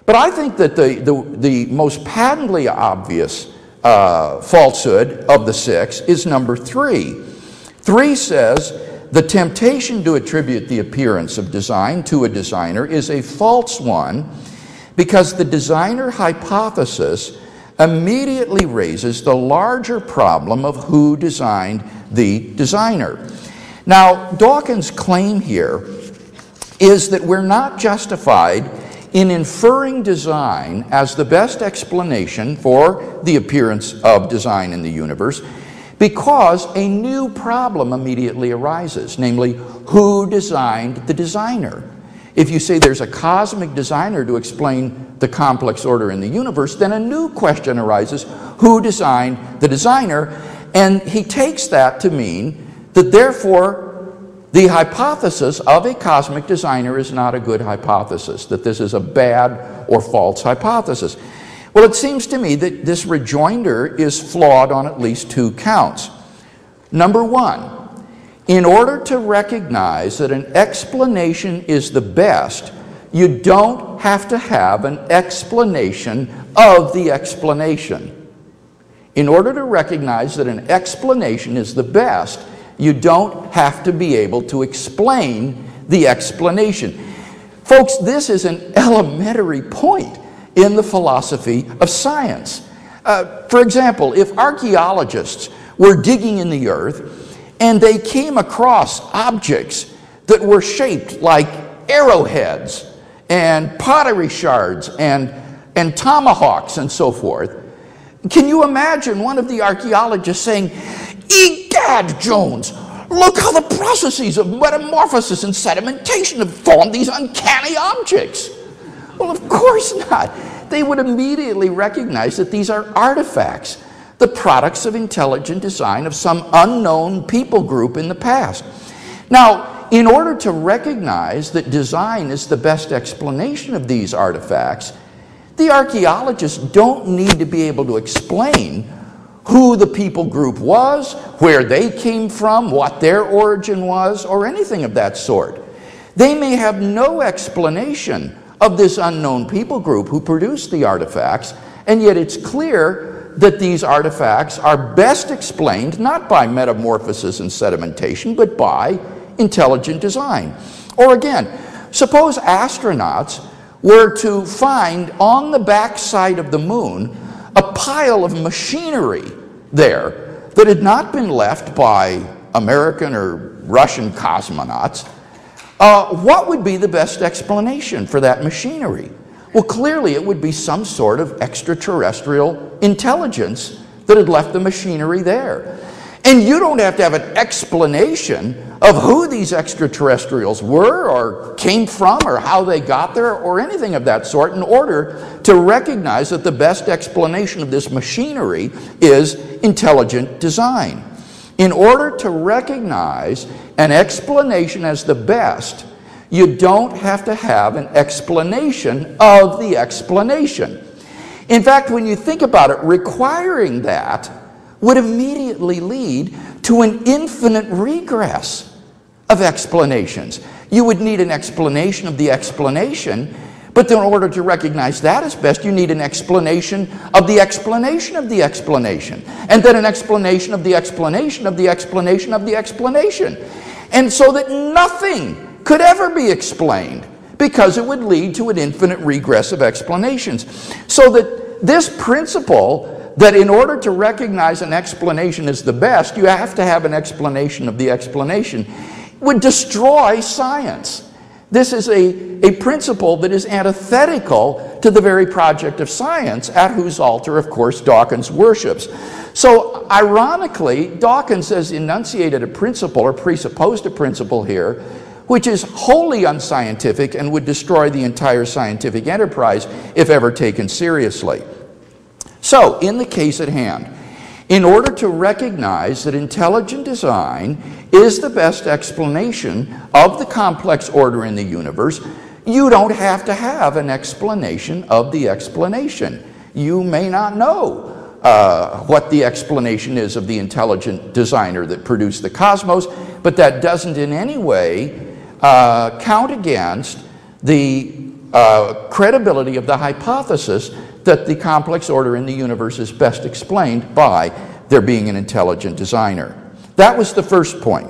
But I think that the most patently obvious falsehood of the 6 is number 3. 3 says, the temptation to attribute the appearance of design to a designer is a false one because the designer hypothesis immediately raises the larger problem of who designed the designer. Now, Dawkins' claim here is that we're not justified in inferring design as the best explanation for the appearance of design in the universe because a new problem immediately arises, namely, who designed the designer? If you say there's a cosmic designer to explain the complex order in the universe, then a new question arises, who designed the designer? And he takes that to mean that therefore the hypothesis of a cosmic designer is not a good hypothesis, that this is a bad or false hypothesis. Well, it seems to me that this rejoinder is flawed on at least 2 counts. Number 1, in order to recognize that an explanation is the best, you don't have to have an explanation of the explanation. In order to recognize that an explanation is the best, you don't have to be able to explain the explanation. Folks, this is an elementary point in the philosophy of science. For example, if archaeologists were digging in the earth and they came across objects that were shaped like arrowheads and pottery shards and tomahawks and so forth, can you imagine one of the archaeologists saying, "Egad, Jones, look how the processes of metamorphosis and sedimentation have formed these uncanny objects"? Well, of course not. They would immediately recognize that these are artifacts, the products of intelligent design of some unknown people group in the past. Now, in order to recognize that design is the best explanation of these artifacts, the archaeologists don't need to be able to explain who the people group was, where they came from, what their origin was, or anything of that sort. They may have no explanation of this unknown people group who produced the artifacts, and yet it's clear that these artifacts are best explained not by metamorphosis and sedimentation, but by intelligent design. Or again, suppose astronauts were to find on the backside of the moon a pile of machinery there that had not been left by American or Russian cosmonauts. What would be the best explanation for that machinery? Well, clearly it would be some sort of extraterrestrial intelligence that had left the machinery there. And you don't have to have an explanation of who these extraterrestrials were or came from or how they got there or anything of that sort in order to recognize that the best explanation of this machinery is intelligent design. In order to recognize an explanation as the best, you don't have to have an explanation of the explanation. In fact, when you think about it, requiring that would immediately lead to an infinite regress of explanations. You would need an explanation of the explanation, but in order to recognize that as best, you need an explanation of the explanation of the explanation, and then an explanation of the explanation of the explanation of the explanation. And so that nothing could ever be explained, because it would lead to an infinite regress of explanations. So that this principle that in order to recognize an explanation is the best, you have to have an explanation of the explanation, would destroy science. This is a principle that is antithetical to the very project of science, at whose altar, of course, Dawkins worships. So, ironically, Dawkins has enunciated a principle, or presupposed a principle here, which is wholly unscientific and would destroy the entire scientific enterprise if ever taken seriously. So, in the case at hand, in order to recognize that intelligent design is the best explanation of the complex order in the universe, you don't have to have an explanation of the explanation. You may not know what the explanation is of the intelligent designer that produced the cosmos, but that doesn't in any way count against the credibility of the hypothesis that the complex order in the universe is best explained by there being an intelligent designer. That was the first point.